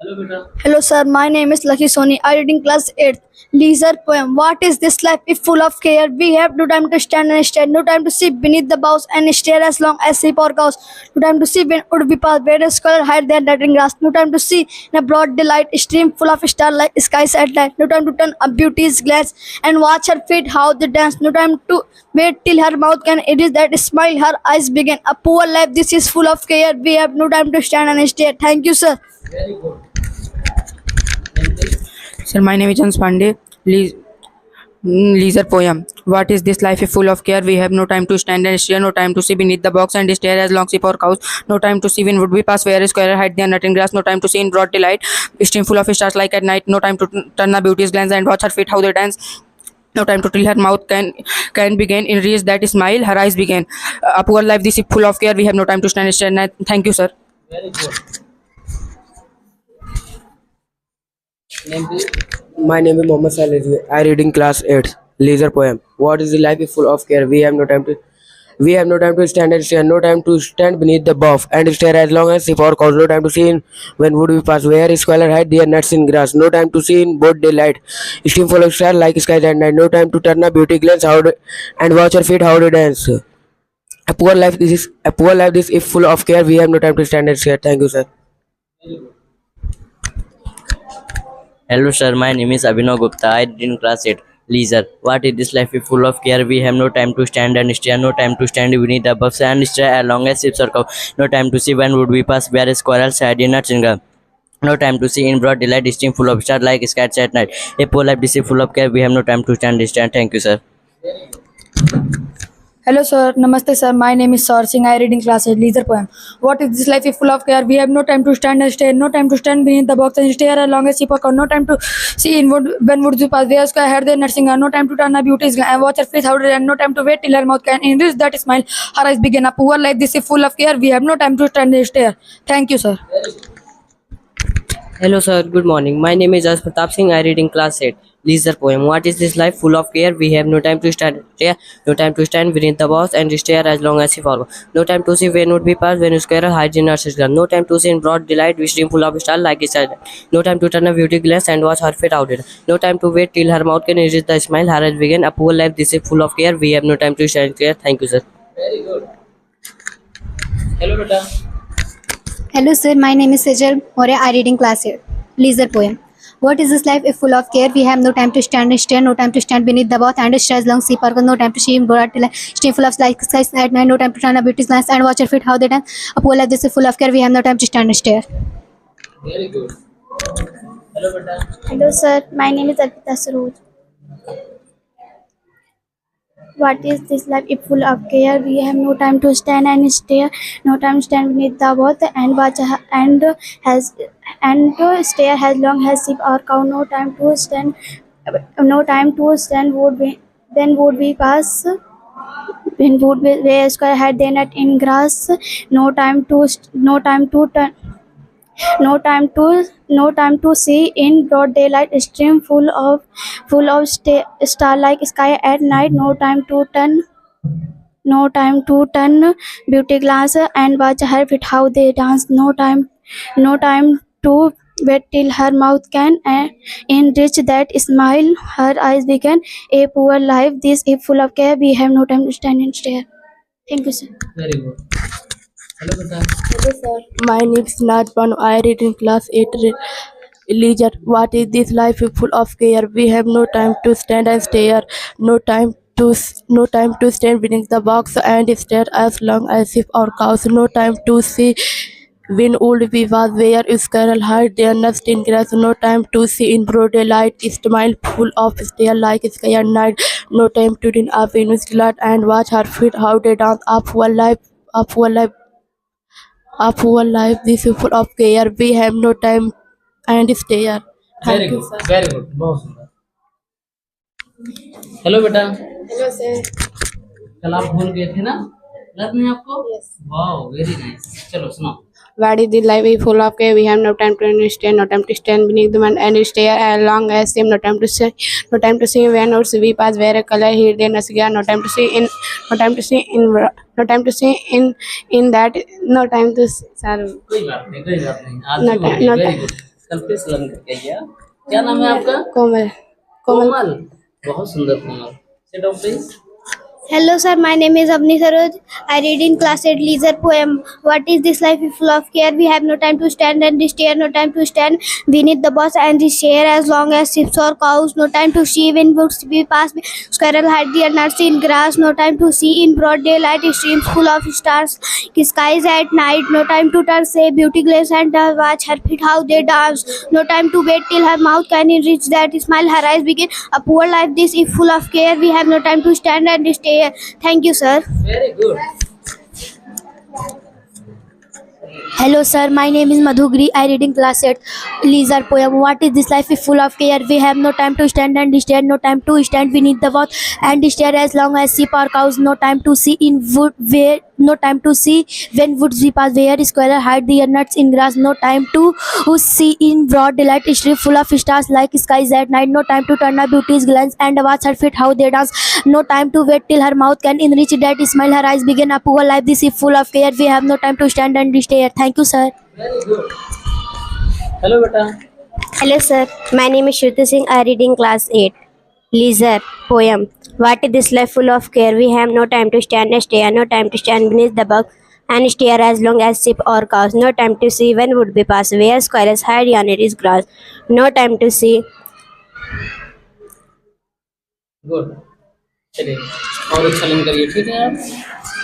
Hello, sir. My name is Lucky Soni. I read in class 8th. Leisure poem. What is this life if full of care? We have no time to stand and stare, no time to sit beneath the boughs and stare as long as sheep or cows. No time to see when would be past, where a scholar hide their dirty grass. No time to see in a broad daylight stream full of starlight skies at night. No time to turn a beauty's glance and watch her feet how they dance. No time to wait till her mouth can erase that smile. Her eyes begin. A poor life. This is full of care. We have no time to stand and stare. Thank you, sir. Sir, my name is Jans Pandey. Leisure poem. What is this life is full of care? We have no time to stand and stare, no time to see beneath the box and stare as long sheep or cows, no time to see when would be pass where a square hide their nut in grass, no time to see in broad daylight, stream full of stars like at night, no time to turn a beauty's glance and watch her feet how they dance. No time to till her mouth can begin in reach that smile, her eyes begin. A poor life, this is full of care. We have no time to stand and stare. Thank you, sir. My name is Mohammed Salih. I read in class 8. Leisure poem. What is the life is full of care? We have no time to stand and stare, no time to stand beneath the buff and stare as long as if our cause, no time to see in when would we pass, where is squalor hide their nuts in grass, no time to see in broad daylight, stream full of stars like skies at night, no time to turn a beauty glance and watch her feet how they dance. A poor life this is full of care, we have no time to stand and stare. Thank you, sir. Hello sir, my name is Abhinav Gupta. I read in class 8. Leisure. What is this life is full of care? We have no time to stand and stare, no time to stand beneath the buffs and stare as long as ships are cows. No time to see when would we pass where a squirrel side in nuts in grass. No time to see in broad daylight, stream full of stars like skies at night. A poor life this is full of care. We have no time to stand and stare. Thank you, sir. Hello, sir. Namaste, sir. My name is Sar Singh. I read in class 8. Leisure poem. What is this life is full of care? We have no time to stand and stare, no time to stand beneath the box and stare as long as sheep or cow. No time to see in when woods we pass. Where sky had their nursing her. No time to turn a beauty's and watch her face how to and no time to wait till her mouth can enrich that smile. Her eyes begin. A poor life. This is full of care. We have no time to stand and stare. Thank you, sir. Hello sir, good morning. My name is Jas Pratap Singh. I read in class 8. Leisure poem. What is this life full of care? We have no time to stand stare, no time to stand beneath the box and stare as long as we follow. No time to see when would be passed when square hides in our system. No time to see in broad daylight we stream full of stars like a child. No time to turn a beauty glass and watch her fit out it. No time to wait till her mouth can resist the smile. Her eyes begin. A poor life this is full of care. We have no time to stand there. Thank you, sir. Hello sir, my name is Sejal Moria. I read in class 8. Leisure poem. What is this life if full of care? We have no time to stand and stare, no time to stand beneath the bath and stare as long sea park, no time to see broad daylight, stream full of like skies at night, no time to turn a beauty's glance and watch her feet how they dance. A poor life this is full of care. We have no time to stand and stare. Hello sir, my name is Arpita Saroj. What is this life if full of care? We have no time to stand and stare, no time to stand beneath the boat and watch has and stare as long as sheep or cow. No time to stand, no time to stand. Would we then would we pass? When would we where square had they net in grass? No time to no time to turn. No time to see in broad daylight stream full of starlight sky at night. No time to turn beauty glass and watch her feet how they dance. No time to wait till her mouth can enrich that smile. Her eyes begin. A poor life this is full of care. We have no time to stand and stare. Thank you, sir. Hello sir, my name is Naj Banu. I read in class 8. Leisure. What is this life is full of care? We have no time to stand and stare, no time to stand beneath the box and stare as long as if our cows. No time to see when old we was where squirrel hide their nest in grass. No time to see in broad daylight smile full of stare like sky at night. No time to din up in delight and watch her feet how they dance. Up our life this is full of care. We have no time and stare. Thank you, sir. Very good, बहुत सुंदर. Hello बेटा. Hello sir. कल आप भूल गए थे ना, याद नहीं आपको? Yes. Wow, very nice. चलो सुनाओ. What is the life is full of care? We have no time to stand, no time to stand beneath the man and stare as long as him. No time to see, no time to see when or we pass where a color here then us again. No time to see in, no time to see in, no time to see in that. No time to. Sorry. कोई बात नहीं, कोई बात नहीं. आज No भी हो time, गई. no very time. Good. Selfie सलाम करके आइए। क्या नाम है आपका? कोमल कोमल। बहुत सुंदर Komal. Sit down please. Hello, sir. My name is Avni Saroj. I read in class 8 leisure poem. What is this life is full of care? We have no time to stand and stare, no time to stand beneath the bus and the share as long as ships or cows. No time to see when woods we pass. Squirrel hide their nuts in grass. No time to see in broad daylight streams full of stars. Skies at night. No time to turn say beauty glaze and watch her feet how they dance. No time to wait till her mouth can reach that smile. Her eyes begin a poor life. This is full of care. We have no time to stand and stare. Thank you, sir. Very good. Hello, sir. My name is Madhugri. I read in class 8 leisure poem. What is this life is full of care? We have no time to stand and stare. No time to stand beneath the watch and stare as long as sheep or cows. No time to see in wood where. No time to see when woods we pass. Where squirrel hide their nuts in grass. No time to see in broad daylight street full of stars like skies at night. No time to turn a beauty's glance and watch her feet how they dance. No time to wait till her mouth can enrich that smile. Her eyes begin a poor life. This is full of care. We have no time to stand and stare. Thank you, sir. Very good. Hello बेटा। Hello sir, my name is Shruti Singh. I read in class 8. Leisure poem. What is this life full of care? We have no time to stand and stare, no time to stand beneath the bug and stare as long as sheep or cows. No time to see when would be pass, where squirrels hide on it is grass. No time to see. Good. चलिए और अच्छा learn करिए, ठीक है आप।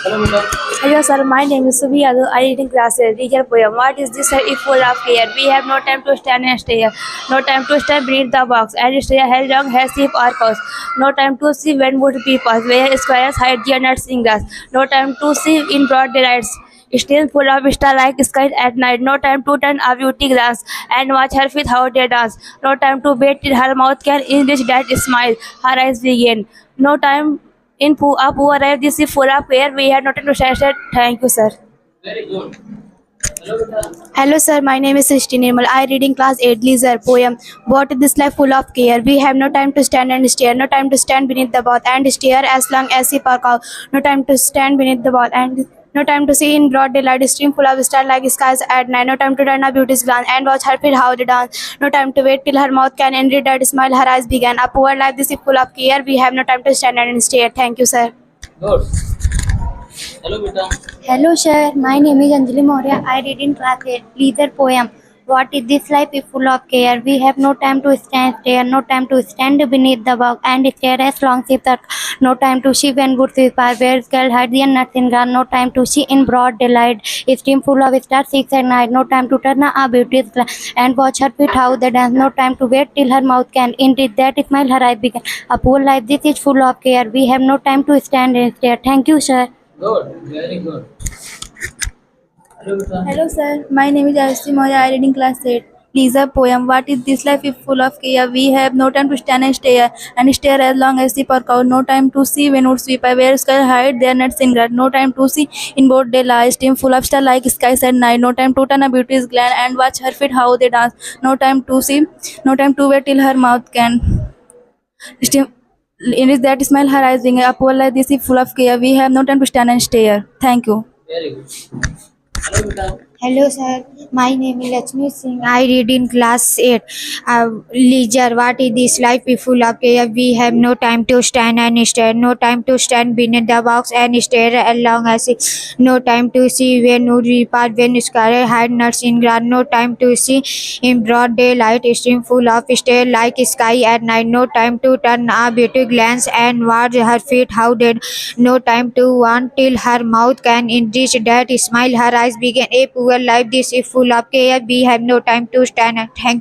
Hello बेटा। Hello, sir. My name is Subhi Yadav. I read in class 8 leisure poem. What is this life is full of care? We have no time to stand and stare. No time to stand beneath the box and stare as long as sheep or cows. No time to see when wood be pass, where squirrels hide their nuts in grass. No time to see in broad daylight. Streams full of stars like skies at night. No time to turn a beauty glass and watch her feet how they dance. No time to wait till her mouth can enrich that smile. Her eyes begin. No time in a poor life. This is full of care. We have nothing to say. Thank you, sir. Very good. Hello बेटा। Hello, sir. My name is Srishti Nirmal. I read in class 8 leisure poem. What is this life full of care? We have no time to stand and stare. No time to stand beneath the boat and stare as long as sheep or cow. No time to stand beneath the boat and no time to see in broad daylight stream full of stars like skies at night. No time to turn a beauty's glance and watch her feet how they dance. No time to wait till her mouth can enrich that smile. Her eyes began a poor life. This is full of care. We have no time to stand and stare. Thank you, sir. Good. Hello बेटा। Hello sir, my name is Anjali Maurya. I read in class 8 leisure poem. What is this life is full of care? We have no time to stand there, no time to stand beneath the box and stare as long as the no time to see when woods we pass, where girl hide their nuts in grass. No time to see in broad daylight, stream full of stars 6 at night. No time to turn a beauty's glass and watch her feet how they dance. No time to wait till her mouth can enrich that smile. Her eyes begin a poor life. This is full of care. We have no time to stand and stare. Thank you, sir. Good, very good. Hello बेटा। Hello, sir. My name is Ayushi Moya. I read in class 8 leisure poem. What is this life is full of care? We have no time to stand and stare as long as sheep or cow. No time to see when woods we pass, where squirrels hide their nuts in grass. No time to see in broad daylight stream full of stars like skies at night. No time to turn a beauty's glance and watch her feet how they dance. No time to wait till her mouth can steam. In that smile, her eyes being a poor life. This is full of care. We have no time to stand and stare. Thank you. Very good. Hello बेटा। Hello sir, my name is Lakshmi Singh. I read in class 8 leisure. What is this life is full of care? We have no time to stand and stare. No time to stand beneath the box and stare along as it. No time to see when wood we pass, when squirrel hide nuts in grass. No time to see in broad daylight stream full of stars like sky at night. No time to turn a beauty glance and watch her feet how they. No time to want till her mouth can enrich that smile. Her eyes begin a poor life. This is full of care. We have no time to stand and thank